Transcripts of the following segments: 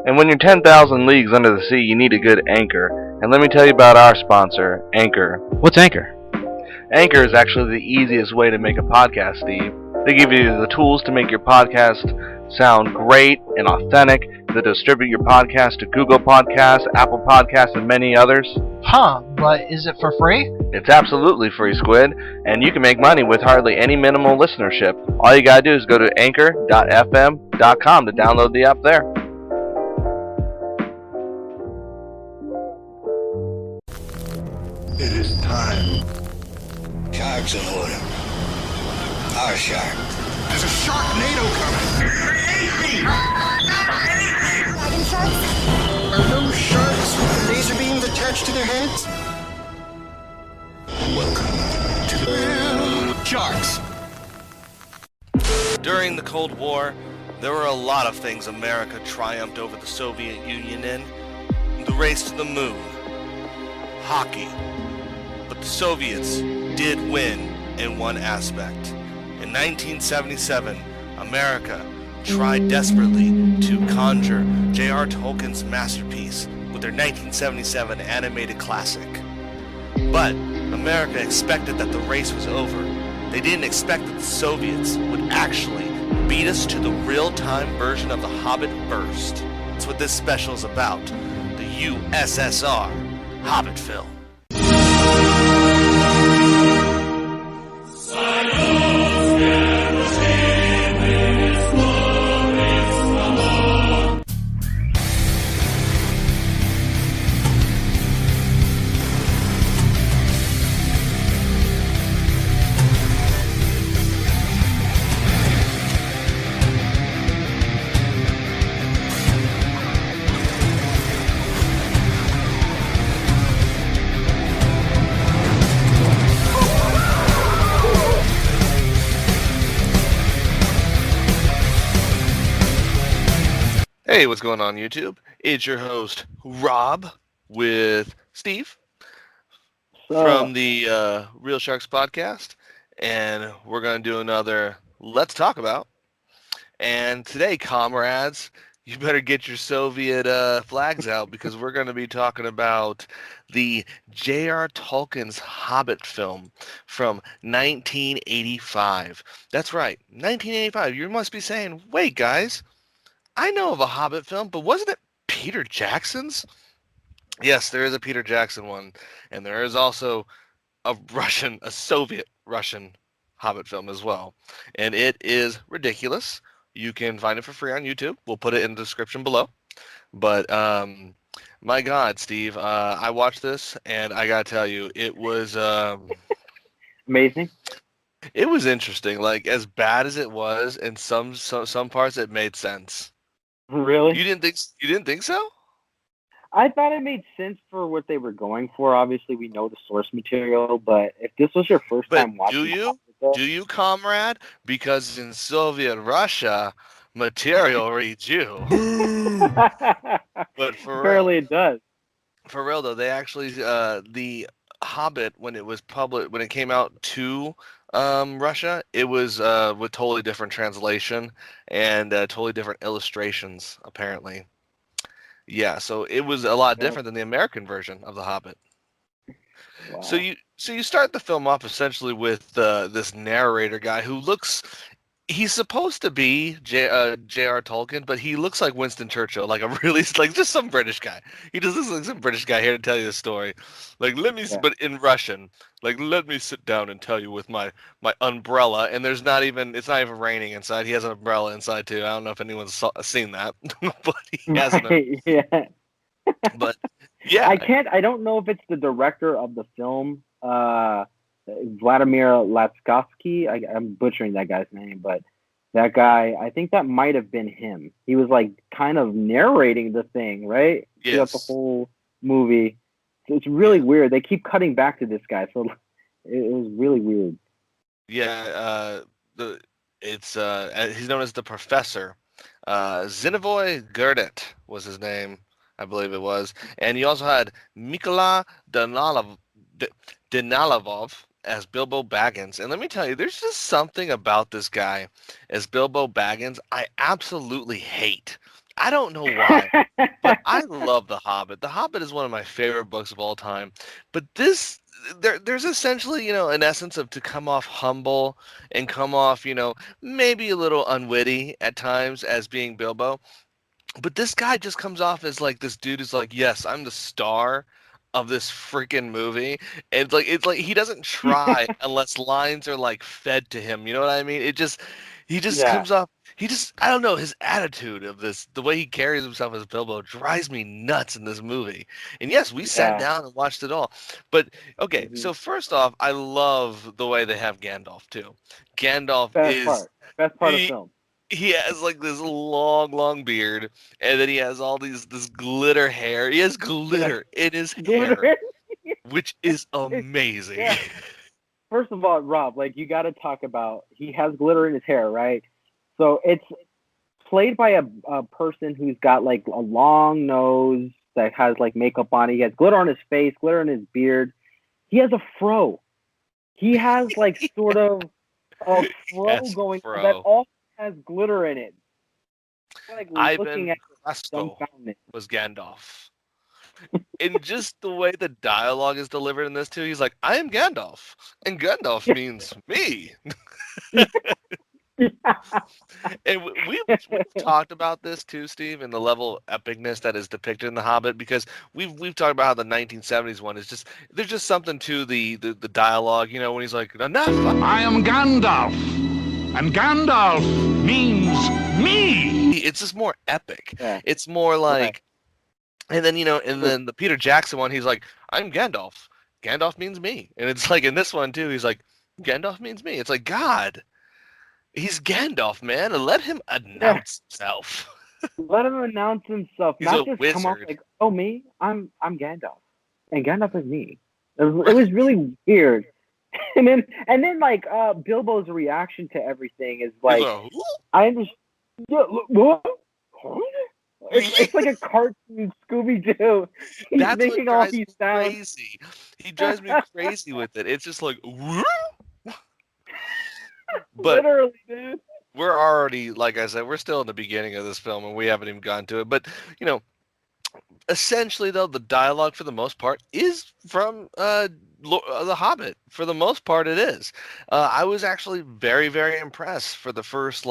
And when you're 10,000 leagues under the sea, you need a good anchor. And let me tell you about our sponsor, Anchor. What's Anchor? Anchor is actually the easiest way to make a podcast, Steve. They give you the tools to make your podcast sound great and authentic. They distribute your podcast to Google Podcasts, Apple Podcasts, and many others. Huh, but is it for free? It's absolutely free, Squid, and you can make money with hardly any minimal listenership. All you gotta do is go to anchor.fm.com to download the app there. It is time. Shark's in order. Our shark. There's a Sharknado coming. Dragon sharks? Are those sharks with laser beams attached to their heads? Welcome to the Sharks. During the Cold War, there were a lot of things America triumphed over the Soviet Union in. The race to the moon. Hockey. But the Soviets did win in one aspect. In 1977, America tried desperately to conjure J.R. Tolkien's masterpiece with their 1977 animated classic. But America expected that the race was over. They didn't expect that the Soviets would actually beat us to the real-time version of The Hobbit first. That's what this special is about. The USSR Hobbit film. Hey, what's going on, YouTube? It's your host, Rob, with Steve from the Real Sharks podcast, and we're going to do another Let's Talk About. And today, comrades, you better get your Soviet flags out because we're going to be talking about the J.R. Tolkien's Hobbit film from 1985. That's right, 1985. You must be saying, wait, guys, I know of a Hobbit film, but wasn't it Peter Jackson's? Yes, there is a Peter Jackson one, and there is also a Soviet Russian Hobbit film as well. And it is ridiculous. You can find it for free on YouTube. We'll put it in the description below. But, my God, Steve, I watched this, and I gotta tell you, it was... amazing. It was interesting. Like, as bad as it was, in some parts it made sense. Really? You didn't think so? I thought it made sense for what they were going for. Obviously, we know the source material, but if this was your first time watching, do you, comrade? Because in Soviet Russia, material reads you. But for apparently it does. For real though, they actually the Hobbit when it came out to Russia, it was with totally different translation and totally different illustrations, apparently. Yeah, so it was a lot different than the American version of The Hobbit. Wow. So you start the film off essentially with this narrator guy who he's supposed to be J.R. Tolkien, but he looks like Winston Churchill, like just some British guy. He just looks like some British guy here to tell you the story. Like, but in Russian, like, let me sit down and tell you with my umbrella. And it's not even raining inside. He has an umbrella inside too. I don't know if anyone's seen that, but he has an yeah. But yeah, I don't know if it's the director of the film, Vladimir Latskovsky. I'm butchering that guy's name, but that guy, I think that might have been him. He was like kind of narrating the thing, right? Yes. Throughout the whole movie. So it's really weird. They keep cutting back to this guy, so it was really weird. Yeah, he's known as the Professor. Zinovoy Gurdet was his name, I believe it was, and you also had Mykola Dinalovov as Bilbo Baggins. And let me tell you, there's just something about this guy as Bilbo Baggins I absolutely hate. I don't know why, but I love The Hobbit. The Hobbit is one of my favorite books of all time. But there's essentially, an essence of to come off humble and come off, maybe a little unwitty at times as being Bilbo. But this guy just comes off as like this dude who's like, yes, I'm the star of this freaking movie. And it's like he doesn't try unless lines are like fed to him. You know what I mean? He just Yeah. comes off. I don't know, his attitude of this, the way he carries himself as Bilbo drives me nuts in this movie. And yes, we sat down and watched it all. But okay, so first off, I love the way they have Gandalf too. Gandalf Best part of the film. He has like this long beard, and then he has all this glitter hair. He has glitter in his hair, which is amazing. Yeah. First of all, Rob, like, you got to talk about, he has glitter in his hair, right? So it's played by a person who's got like a long nose that has like makeup on it. He has glitter on his face, glitter in his beard. He has a fro. He has like sort of a fro going on that all has glitter in it. Like, Ivan Krasko was Gandalf. And just the way the dialogue is delivered in this too, he's like, I am Gandalf, and Gandalf means me. And we've talked about this too, Steve, and the level of epicness that is depicted in The Hobbit, because we've talked about how the 1970s one is just, there's just something to the dialogue, when he's like, enough. I am Gandalf, and Gandalf means me. It's just more epic. Yeah. It's more like, and then and then the Peter Jackson one, he's like, I'm Gandalf. Gandalf means me. And it's like in this one too, he's like, Gandalf means me. It's like, God, he's Gandalf, man, and let him announce himself. Let him announce himself. He's not a just wizard. come off like, oh, me, I'm Gandalf, and Gandalf is me. It was really weird. And then like Bilbo's reaction to everything is like, I understand. What? It's like a cartoon Scooby-Doo. He's That's making all these sounds. Crazy. He drives me crazy with it. It's just like, but literally, dude. We're already, like I said, we're still in the beginning of this film, and we haven't even gotten to it. But essentially, though, the dialogue for the most part is from The Hobbit. For the most part, it is. I was actually very, very impressed for the first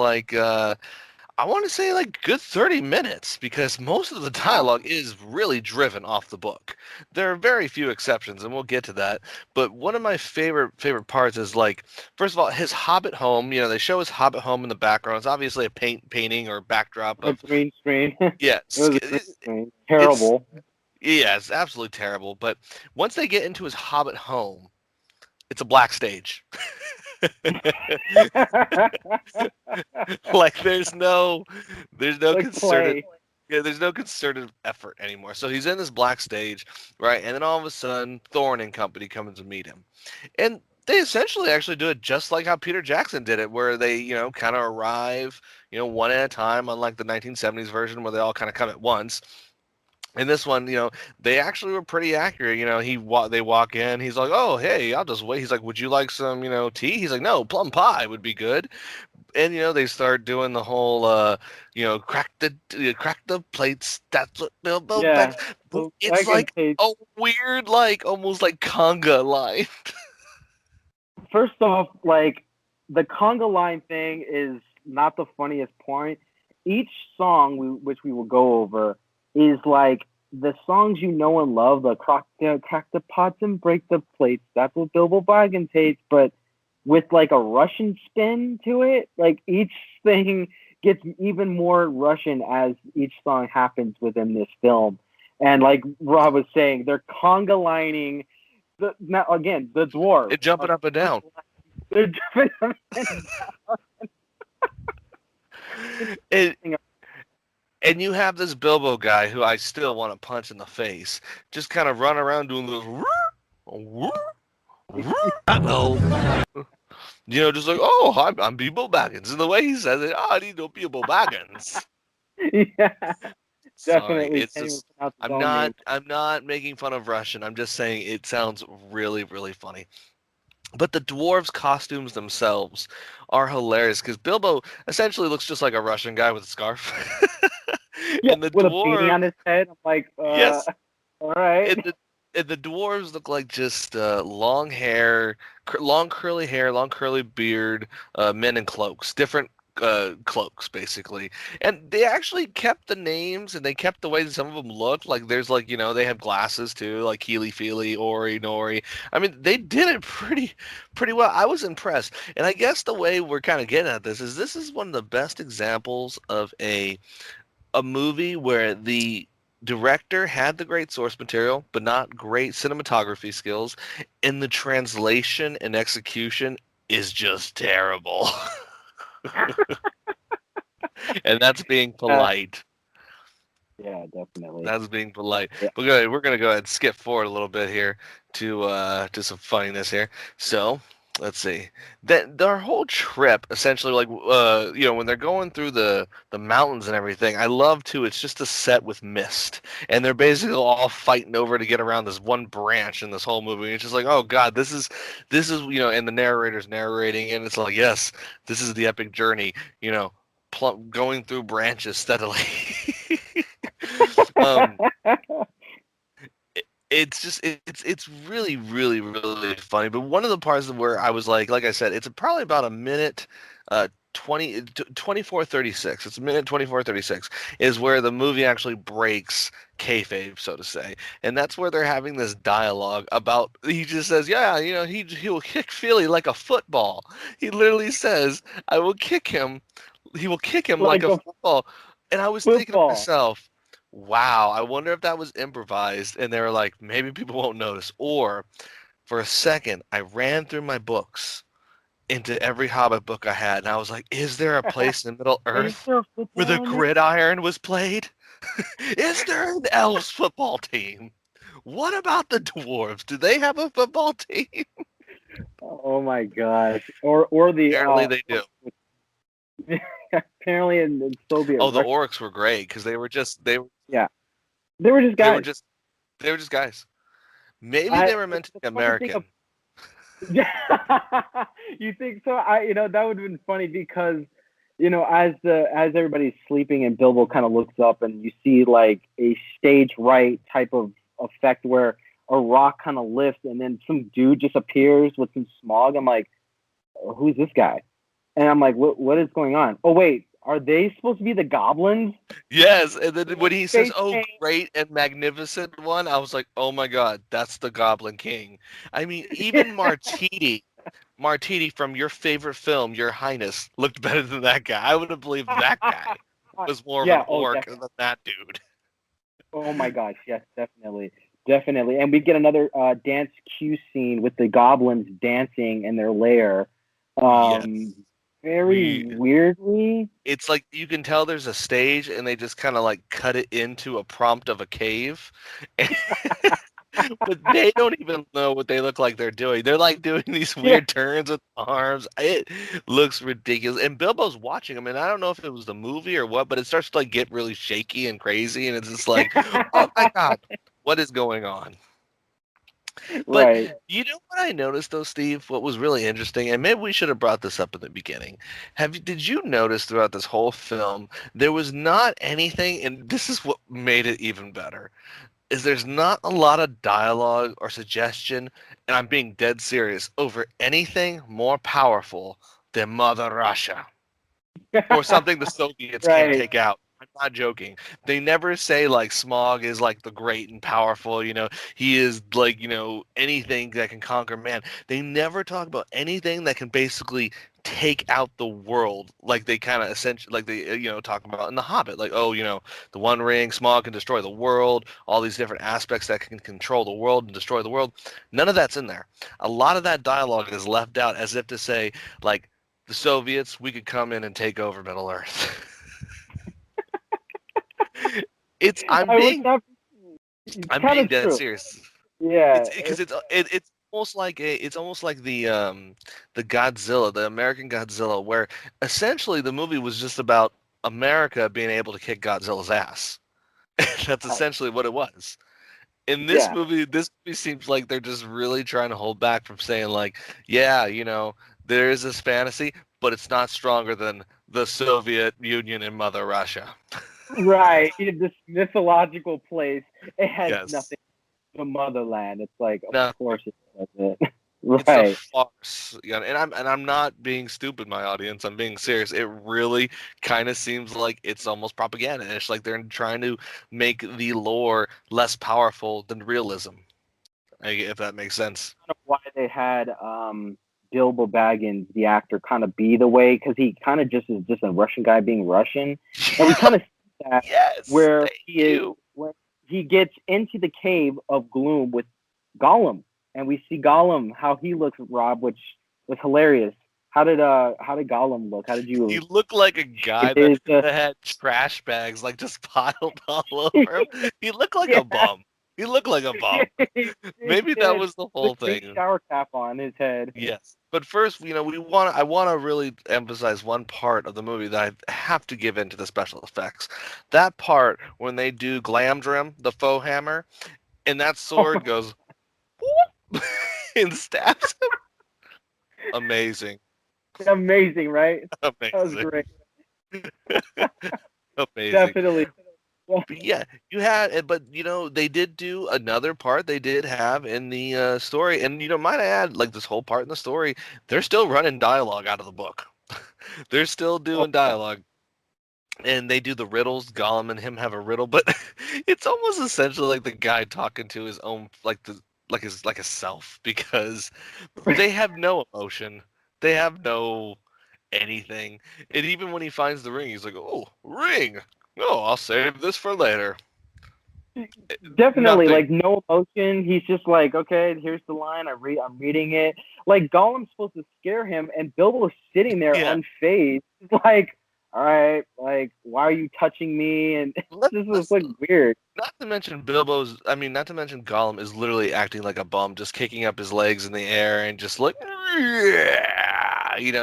I want to say like good 30 minutes, because most of the dialogue is really driven off the book. There are very few exceptions, and we'll get to that. But one of my favorite parts is, like, first of all, his Hobbit home. They show his Hobbit home in the background. It's obviously a painting or backdrop of green screen. Yeah, terrible. It's absolutely terrible. But once they get into his Hobbit home, it's a black stage. Like there's no concerted there's no concerted effort anymore. So he's in this black stage, right? And then all of a sudden Thorne and company comes to meet him, and they essentially actually do it just like how Peter Jackson did it, where they kind of arrive one at a time, unlike the 1970s version where they all kind of come at once. In this one, they actually were pretty accurate. They walk in. He's like, "Oh, hey, I'll just wait." He's like, "Would you like some, tea?" He's like, "No, plum pie would be good." And they start doing the whole, crack the plates. That's what Bilbo. Yeah. It's like a weird, like almost like conga line. First off, like, the conga line thing is not the funniest point. Each song, which we will go over, is like the songs you know and love, the crack the pots and break the plates. That's what Bilbo Baggins hates, but with like a Russian spin to it. Like, each thing gets even more Russian as each song happens within this film. And like Rob was saying, they're conga lining the dwarves. They're jumping up and down. They're jumping up and down. And you have this Bilbo guy who I still want to punch in the face, just kind of run around doing this. Just like, oh, I'm Bilbo Baggins. And the way he says it, I need no Bilbo Baggins. Yeah, Sorry, definitely. it's just, I'm not making fun of Russian. I'm just saying it sounds really, really funny. But the dwarves' costumes themselves are hilarious, because Bilbo essentially looks just like a Russian guy with a scarf. Yeah, And the with a beanie on dwarves, his head. I'm like, yes, all right. and the dwarves look like just long hair, long curly hair, long curly beard, men in cloaks, different cloaks basically. And they actually kept the names and they kept the way that some of them looked. Like there's like they have glasses too, like Keely Feely, Ori Nori. I mean, they did it pretty well. I was impressed. And I guess the way we're kind of getting at this is one of the best examples of a movie where the director had the great source material, but not great cinematography skills, and the translation and execution is just terrible. And that's being polite. Yeah, definitely. That's being polite. Yeah. We're gonna go ahead and skip forward a little bit here to some funniness here. So let's see. That their whole trip essentially, like when they're going through the mountains and everything, I love too. It's just a set with mist, and they're basically all fighting over to get around this one branch in this whole movie. And it's just like, oh god, this is and the narrator's narrating, and it's like, yes, this is the epic journey. Going through branches steadily. um, it's really really funny. But one of the parts where I was like I said, it's probably about a minute 24:36. It's a minute 24:36 is where the movie actually breaks kayfabe, so to say, and that's where they're having this dialogue about. He just says, "Yeah, he will kick Feely like a football." He literally says, "I will kick him. He will kick him like a football." And I was thinking to myself, wow, I wonder if that was improvised and they were like, maybe people won't notice. Or for a second, I ran through my books into every Hobbit book I had, and I was like, is there a place in Middle Earth where the gridiron was played? Is there an elves football team? What about the dwarves? Do they have a football team? Oh my gosh. Or the Apparently they do. Apparently in Soviet. Oh, the orcs were great because they were just They were just guys. They were just guys. Maybe they were meant to be American. Yeah, you think so? That would have been funny because, as everybody's sleeping and Bilbo kind of looks up and you see like a stage right type of effect where a rock kind of lifts and then some dude just appears with some smog. I'm like, who's this guy? And I'm like, what is going on? Oh wait, are they supposed to be the goblins? Yes, and then when he says, "Oh, great and magnificent one," I was like, "Oh my God, that's the Goblin King." I mean, even Martini from your favorite film, Your Highness, looked better than that guy. I would have believed that guy was more of an orc than that dude. Oh my gosh, yes, definitely. And we get another dance cue scene with the goblins dancing in their lair. Yes. Very weirdly. It's like you can tell there's a stage and they just kind of like cut it into a prompt of a cave. But they don't even know what they look like they're doing. They're like doing these weird turns with arms. It looks ridiculous. And Bilbo's watching them, and I don't know if it was the movie or what, but it starts to like get really shaky and crazy, and it's just like, oh my God, what is going on? But you know what I noticed though, Steve? What was really interesting, and maybe we should have brought this up in the beginning. Did you notice throughout this whole film there was not anything, and this is what made it even better, is there's not a lot of dialogue or suggestion, and I'm being dead serious, over anything more powerful than Mother Russia. Or something the Soviets can't take out. I'm not joking. They never say like Smaug is like the great and powerful, he is like, anything that can conquer man. They never talk about anything that can basically take out the world, like they kind of essentially, like they, talk about in The Hobbit, like, the One Ring, Smaug can destroy the world, all these different aspects that can control the world and destroy the world. None of that's in there. A lot of that dialogue is left out as if to say, like, the Soviets, we could come in and take over Middle Earth. I'm being dead serious. Yeah, because it's almost like the Godzilla, the American Godzilla, where essentially the movie was just about America being able to kick Godzilla's ass. That's essentially what it was. In this movie, seems like they're just really trying to hold back from saying like, yeah, there is this fantasy, but it's not stronger than the Soviet Union and Mother Russia. Right. In this mythological place, it has Yes. nothing to the motherland. It's like, of No. course it does it. It's a Right. farce, yeah, and I'm not being stupid, my audience. I'm being serious. It really kind of seems like it's almost propaganda. It's like they're trying to make the lore less powerful than realism, if that makes sense. Kind of why they had Bilbo Baggins, the actor, kind of be the way, because he kind of just is just a Russian guy being Russian, and we kind of see that Yes, where thank he is you. when he gets into the cave of gloom with Gollum, and we see Gollum how he looks, Rob, which was hilarious. How did Gollum look? How did He you? looked like a guy His, that had trash bags like just piled all over him. He looked like a bum. He looked like a bum. Maybe that was the whole with a big thing. shower cap on his head. Yes. But first, I want to really emphasize one part of the movie that I have to give into the special effects. That part when they do Glamdrim, the faux hammer, and that sword goes whoop, and stabs him. Amazing. Amazing, right? Amazing. That was great. Amazing. Definitely. But yeah, but they did do another part they did have in the story, and might I add, like this whole part in the story, they're still running dialogue out of the book. They're still doing dialogue, and they do the riddles. Gollum and him have a riddle, but it's almost essentially like the guy talking to his own, like a self, because they have no emotion, they have no anything, and even when he finds the ring, he's like, "Oh, ring! Oh, I'll save this for later." Definitely, Nothing. like no emotion. He's just like, okay, here's the line. I'm reading it. Like Gollum's supposed to scare him, and Bilbo's sitting there Yeah. unfazed. Like, all right, like why are you touching me? And this is like weird. Not to mention not to mention Gollum is literally acting like a bum, just kicking up his legs in the air and just like,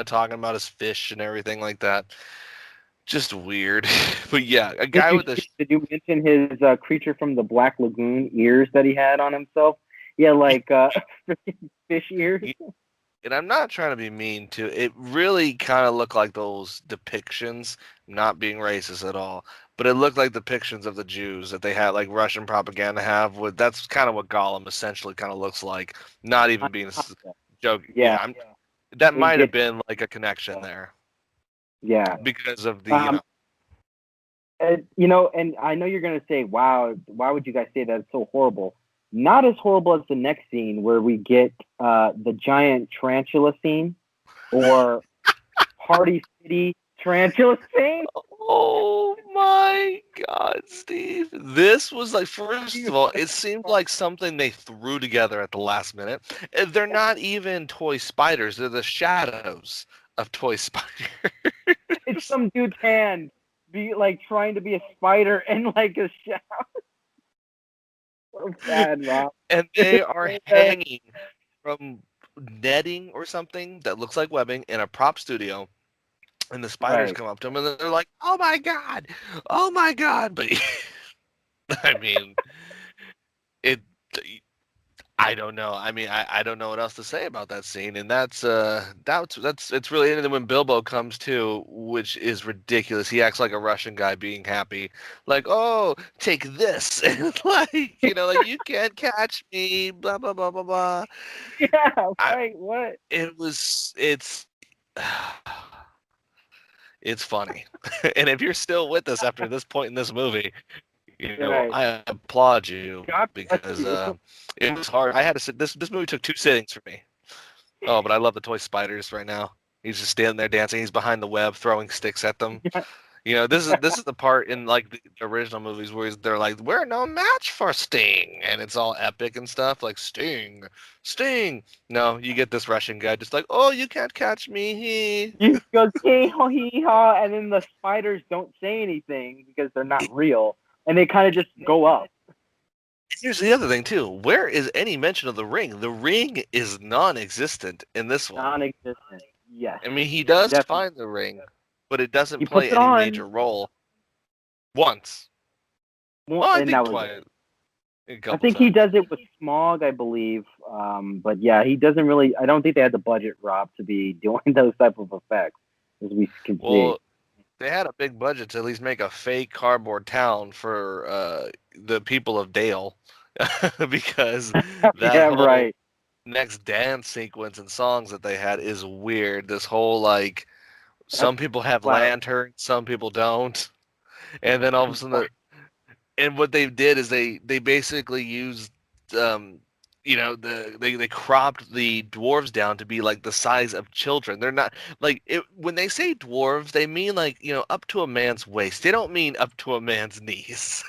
talking about his fish and everything like that. Just weird. But yeah, a guy with a Did you mention his creature from the Black Lagoon ears that he had on himself? Yeah, like freaking fish ears. and I'm not trying to be mean to it, really kind of looked like those depictions, not being racist at all, but it looked like depictions of the Jews that they had, like Russian propaganda have. That's kind of what Gollum essentially kind of looks like, not even being a joke. Yeah. That might have been like a connection there. Yeah. Because of the, and I know you're gonna say, "Wow, why would you guys say that? It's so horrible." Not as horrible as the next scene where we get the giant tarantula scene, or Party City tarantula scene. Oh my God, Steve! This was like, first of all, it seemed like something they threw together at the last minute. And they're not even toy spiders; they're the shadows of toy spiders. It's some dude's hand, be like trying to be a spider in like a shadow. So bad, Rob. And they are hanging from netting or something that looks like webbing in a prop studio. And the spiders come up to them and they're like, "Oh my God! Oh my God!" But I mean, I don't know. I mean, I don't know what else to say about that scene, and that's it's really. And then when Bilbo comes to, which is ridiculous, he acts like a Russian guy being happy, like, "Oh, take this," and like, like, "You can't catch me," blah blah blah blah blah. Yeah, right. What? It's funny, and if you're still with us after this point in this movie, I applaud you, because it was hard. I had to sit. This movie took 2 sittings for me. Oh, but I love the toy spiders right now. He's just standing there dancing. He's behind the web, throwing sticks at them. This is the part in like the original movies where they're like, "We're no match for Sting," and it's all epic and stuff, like Sting. No, you get this Russian guy just like, "Oh, you can't catch me." He goes hee haw hee haw, and then the spiders don't say anything because they're not real, and they kind of just go up. Here's the other thing too. Where is any mention of the ring? The ring is non-existent in this one. Non-existent. Yes. I mean, he does find the ring, but it doesn't play any major role. Once. Well, I think twice. I think he does it with Smaug, I believe. But yeah, he doesn't really. I don't think they had the budget, Rob, to be doing those type of effects, as we can see. they had a big budget to at least make a fake cardboard town for the people of Dale, because that Yeah, whole right. next dance sequence and songs that they had is weird. This whole like, some people have Wow. lanterns, some people don't, and then all of a sudden, and what they did is they basically used, they cropped the dwarves down to be like the size of children. They're not like when they say dwarves, they mean like, up to a man's waist. They don't mean up to a man's knees.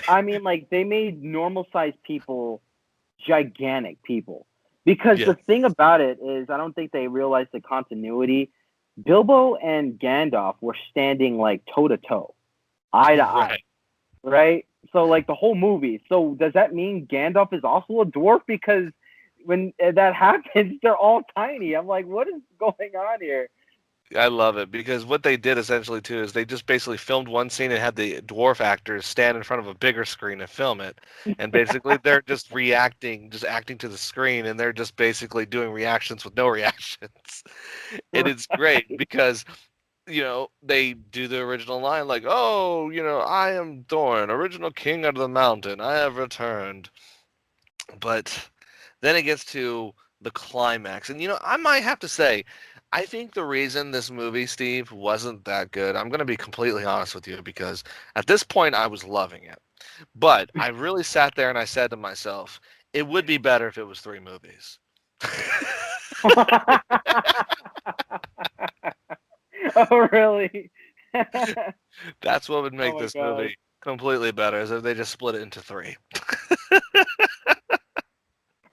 I mean, like they made normal sized people gigantic people. Because Yeah. the thing about it is, I don't think they realized the continuity. Bilbo and Gandalf were standing like toe to toe, eye to eye, right? So like the whole movie. So does that mean Gandalf is also a dwarf? Because when that happens, they're all tiny. I'm like, what is going on here? I love it because what they did essentially too is they just basically filmed one scene and had the dwarf actors stand in front of a bigger screen and film it. And basically they're just reacting, just acting to the screen, and they're just basically doing reactions with no reactions. And it's great because, they do the original line like, "Oh, I am Thorin, original king of the mountain. I have returned." But then it gets to the climax. And, I might have to say, I think the reason this movie, Steve, wasn't that good, I'm going to be completely honest with you, because at this point I was loving it. But I really sat there and I said to myself, it would be better if it was 3 movies. Oh, really? That's what would make Oh my this God. movie completely better, is if they just split it into 3.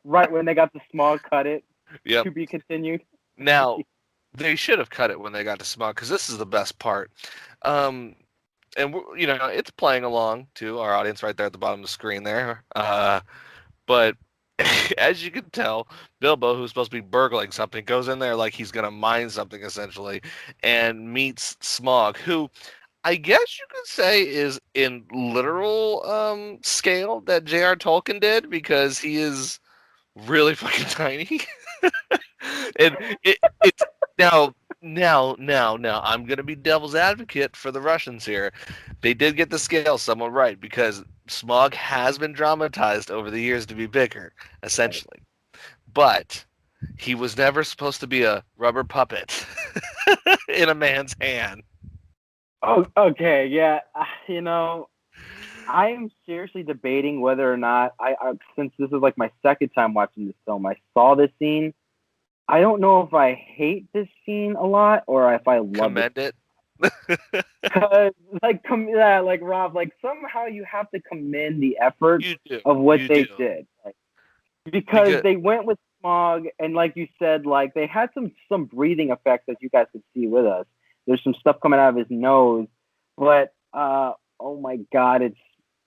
Right when they got the small cut it Yep. to be continued. Now, they should have cut it when they got to Smug, because this is the best part. And it's playing along to our audience right there at the bottom of the screen there. But as you can tell, Bilbo, who's supposed to be burgling something, goes in there like he's gonna mine something essentially, and meets Smog, who I guess you could say is in literal scale that J.R. Tolkien did, because he is really fucking tiny. And it's now I'm gonna be devil's advocate for the Russians here. They did get the scale somewhat right, because Smog has been dramatized over the years to be bigger, essentially. But he was never supposed to be a rubber puppet in a man's hand. Oh, okay, yeah. I am seriously debating whether or not since this is like my second time watching this film, I saw this scene. I don't know if I hate this scene a lot or if I love Commend it. Because like Rob, like somehow you have to commend the effort of what they did, because they went with Smog, and like you said, like they had some breathing effects that you guys could see with us. There's some stuff coming out of his nose, but oh my God,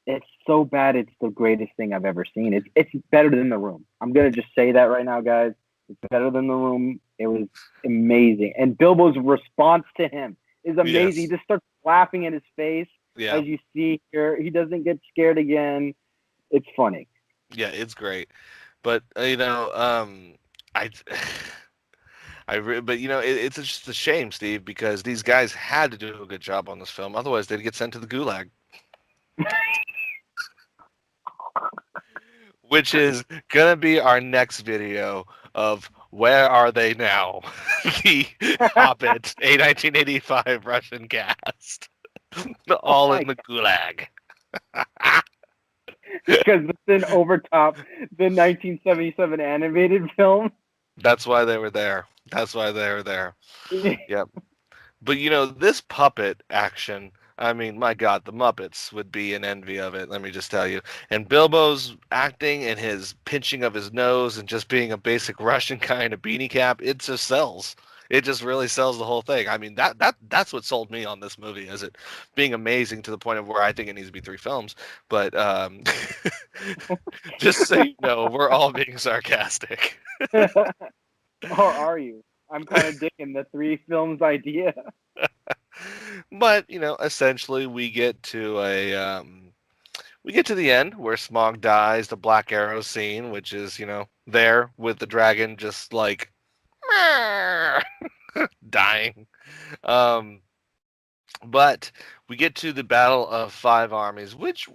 it's so bad. It's the greatest thing I've ever seen. It's better than The Room. I'm gonna just say that right now, guys. It's better than The Room. It was amazing, and Bilbo's response to him is amazing. Yes. He just starts laughing in his face, as you see here. He doesn't get scared again. It's funny. Yeah, it's great. But it's just a shame, Steve, because these guys had to do a good job on this film. Otherwise, they'd get sent to the gulag. Which is gonna be our next video of Where Are They Now? The Hobbit, a 1985 Russian cast. All in the gulag. Because it's an overtop the 1977 animated film. That's why they were there. Yep. But this puppet action, I mean, my God, the Muppets would be in envy of it, let me just tell you. And Bilbo's acting and his pinching of his nose and just being a basic Russian guy in a beanie cap, it just sells. It just really sells the whole thing. I mean, that's what sold me on this movie, is it being amazing to the point of where I think it needs to be 3 films. But just so you know, we're all being sarcastic. Or are you? I'm kind of digging the 3 films idea. But essentially, we get to the end where Smaug dies, the Black Arrow scene, which is there with the dragon just like dying. But we get to the Battle of Five Armies, which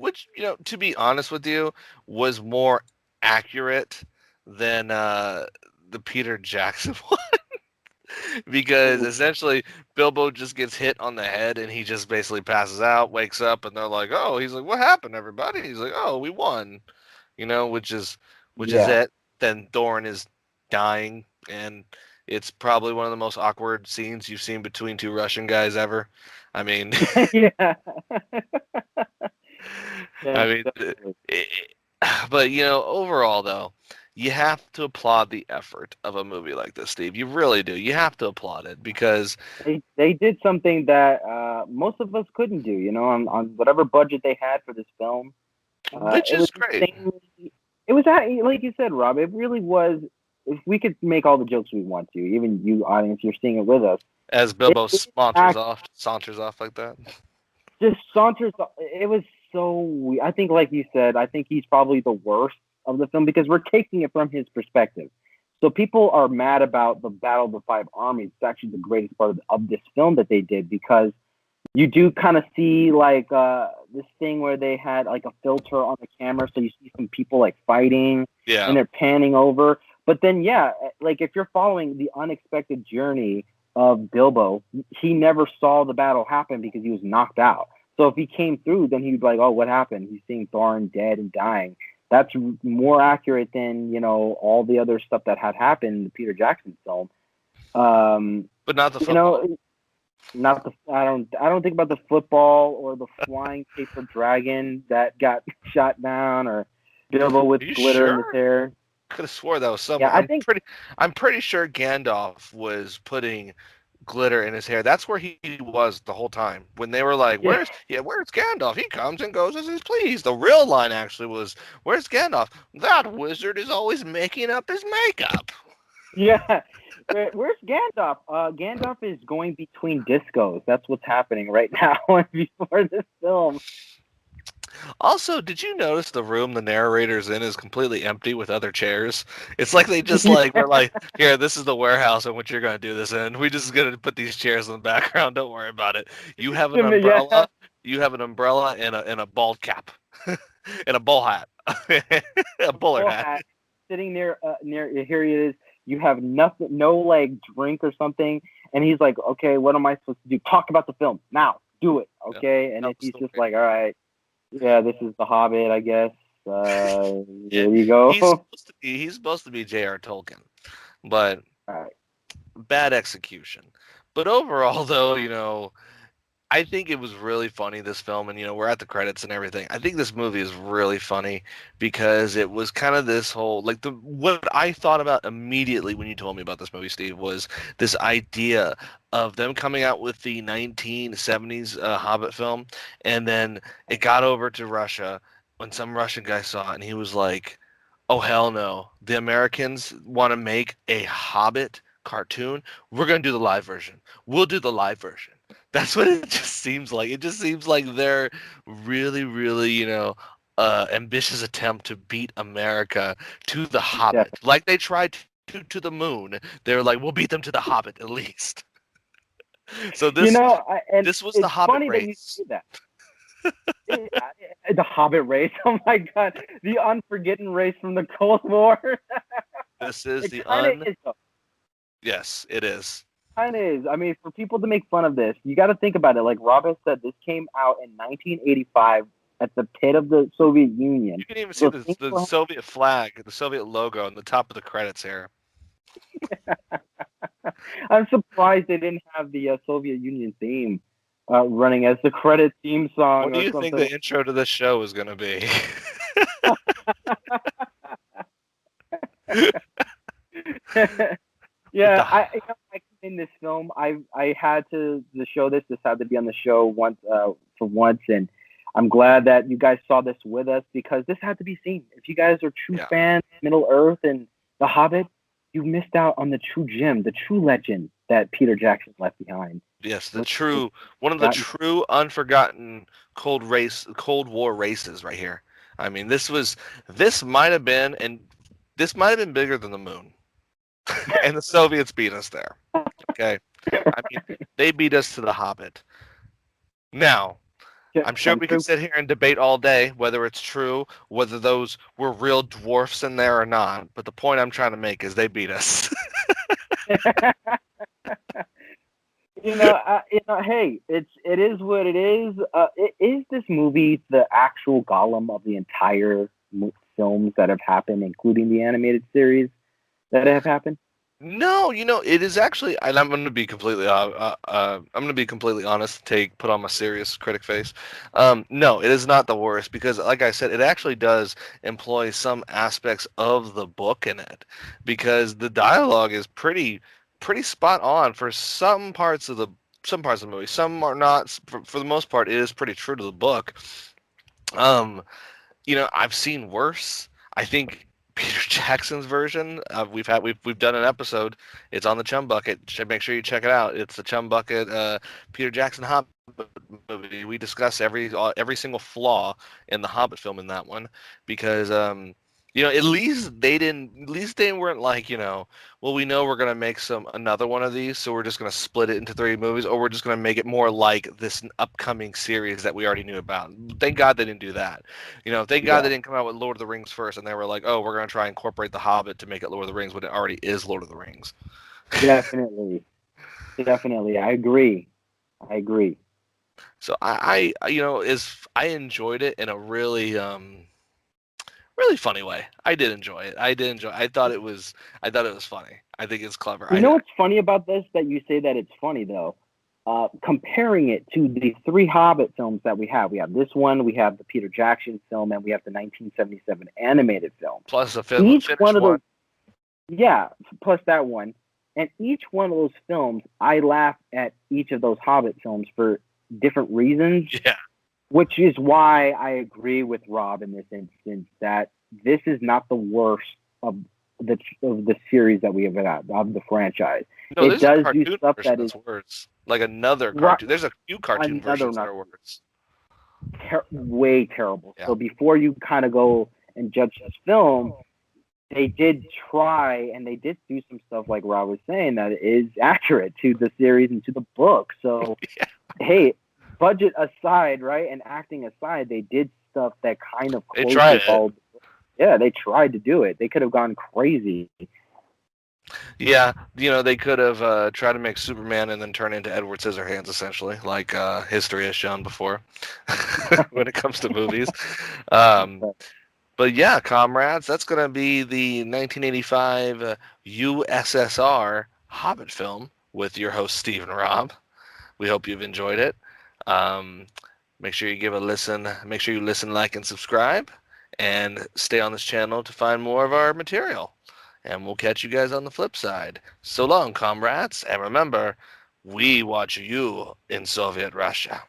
to be honest with you, was more accurate than the Peter Jackson one. Because essentially Bilbo just gets hit on the head and he just basically passes out, wakes up, and they're like, "Oh," he's like, "What happened, everybody?" He's like, "Oh, we won," which is Yeah. it. Then Thorin is dying, and it's probably one of the most awkward scenes you've seen between two Russian guys ever. I mean, Yeah. I Yeah, mean, definitely. but overall though, you have to applaud the effort of a movie like this, Steve. You really do. You have to applaud it because They did something that most of us couldn't do, on whatever budget they had for this film. which It is was great. insanely. Like you said, Rob. It really was. If we could make all the jokes we want to, even you, audience, you're seeing it with us. As Bilbo It saunters off like that. just saunters. It was so weird. I think, like you said, I think he's probably the worst of the film because we're taking it from his perspective. So people are mad about the Battle of the Five Armies. It's actually the greatest part of this film that they did because you do kind of see like this thing where they had like a filter on the camera, so you see some people like fighting Yeah. and they're panning over. But then, yeah, like if you're following the unexpected journey of Bilbo, he never saw the battle happen because he was knocked out. So if he came through, then he'd be like, "Oh, what happened?" He's seeing Thorin dead and dying. That's more accurate than all the other stuff that had happened in the Peter Jackson film. But not the football. Not the I don't think about the football or the flying paper dragon that got shot down or Bilbo with glitter in his hair. Could have swore that was someone. Yeah, I'm pretty sure Gandalf was putting glitter in his hair. That's where he was the whole time. When they were like, where's Gandalf? He comes and goes as he's pleased. The real line actually was, "Where's Gandalf? That wizard is always making up his makeup." Yeah. Where's Gandalf? Gandalf is going between discos. That's what's happening right now before this film. Also, did you notice the room the narrator's in is completely empty with other chairs? It's like they just like they're like, "Here, this is the warehouse in which you're gonna do this in. We just gonna put these chairs in the background. Don't worry about it. You have an umbrella. Yeah. You have an umbrella and a bald cap, and a bull hat, a bowler hat. Sitting near here he is. You have nothing, no like drink or something, and he's like, "Okay, what am I supposed to do? Talk about the film now. Do it, okay?" And if he's just like, "All right, yeah, this is The Hobbit, I guess. There you go." He's supposed to be J.R. Tolkien, but Right. bad execution. But overall, though, I think it was really funny, this film, and we're at the credits and everything. I think this movie is really funny because it was kind of this whole what I thought about immediately when you told me about this movie, Steve, was this idea of them coming out with the 1970s Hobbit film, and then it got over to Russia when some Russian guy saw it, and he was like, "Oh hell no! The Americans want to make a Hobbit cartoon. We're gonna do the live version. We'll do the live version." That's what it just seems like. It just seems like they're really, really, ambitious attempt to beat America to the Hobbit. Yeah. Like they tried to the moon. They're like, "We'll beat them to the Hobbit at least." So this was the Hobbit race. That you say that. The Hobbit race. Oh my God, the unforgotten race from the Cold War. This is Yes, it is. Kind of is. I mean, for people to make fun of this, you got to think about it. Like Robin said, this came out in 1985 at the pit of the Soviet Union. You can even see the Soviet flag, the Soviet logo on the top of the credits here. I'm surprised they didn't have the Soviet Union theme running as the credit theme song. What do you think the intro to this show is going to be? Yeah, I in this film, I had to show this. This had to be on the show once for once, and I'm glad that you guys saw this with us because this had to be seen. If you guys are true fans of Middle Earth and The Hobbit, you missed out on the true gem, the true legend that Peter Jackson left behind. Yes, one of the true unforgotten Cold War races right here. I mean, this might have been bigger than the moon. And the Soviets beat us there. Okay. I mean, they beat us to the Hobbit. Now, I'm sure we could sit here and debate all day whether it's true, whether those were real dwarfs in there or not. But the point I'm trying to make is they beat us. Hey, it is what it is. Is this movie the actual Gollum of the entire films that have happened, including the animated series that have happened? No, it is actually, and I'm going to be completely, honest. Put on my serious critic face. No, it is not the worst because, like I said, it actually does employ some aspects of the book in it, because the dialogue is pretty spot on for some parts of the movie. Some are not. For the most part, it is pretty true to the book. I've seen worse. I think Peter Jackson's version. We've done an episode. It's on the Chum Bucket. Make sure you check it out. It's the Chum Bucket Peter Jackson Hobbit movie. We discuss every single flaw in the Hobbit film in that one, because at least they weren't like, well, we know we're gonna make another one of these, so we're just gonna split it into 3 movies, or we're just gonna make it more like this upcoming series that we already knew about. Thank God they didn't do that. Thank God they didn't come out with Lord of the Rings first, and they were like, oh, we're gonna try and incorporate the Hobbit to make it Lord of the Rings when it already is Lord of the Rings. Definitely, I agree. So I enjoyed it in a really funny way. I did enjoy it. I thought it was funny. I think it's clever. You know what's funny about this, that you say that it's funny though? Comparing it to the 3 Hobbit films that we have. We have this one, we have the Peter Jackson film, and we have the 1977 animated film. Plus a film. Each one of those, plus that one. And each one of those films, I laugh at each of those Hobbit films for different reasons. Yeah. Which is why I agree with Rob in this instance, that this is not the worst of the series that we have had, of the franchise. No, it does do stuff that is worse. Like another cartoon. There's a few cartoon versions that are worse. Way terrible. Yeah. So before you kind of go and judge this film, they did try, and they did do some stuff, like Rob was saying, that is accurate to the series and to the book. So, hey, budget aside, right, and acting aside, they did stuff that kind of they tried it. Yeah, they tried to do it. They could have gone crazy. Yeah, they could have tried to make Superman and then turn into Edward Scissorhands, essentially, like history has shown before when it comes to movies. But yeah, comrades, that's going to be the 1985 USSR Hobbit film with your host, Steve and Rob. We hope you've enjoyed it. Make sure you give a listen. Make sure you listen, like, and subscribe. And stay on this channel to find more of our material. And we'll catch you guys on the flip side. So long, comrades. And remember, we watch you in Soviet Russia.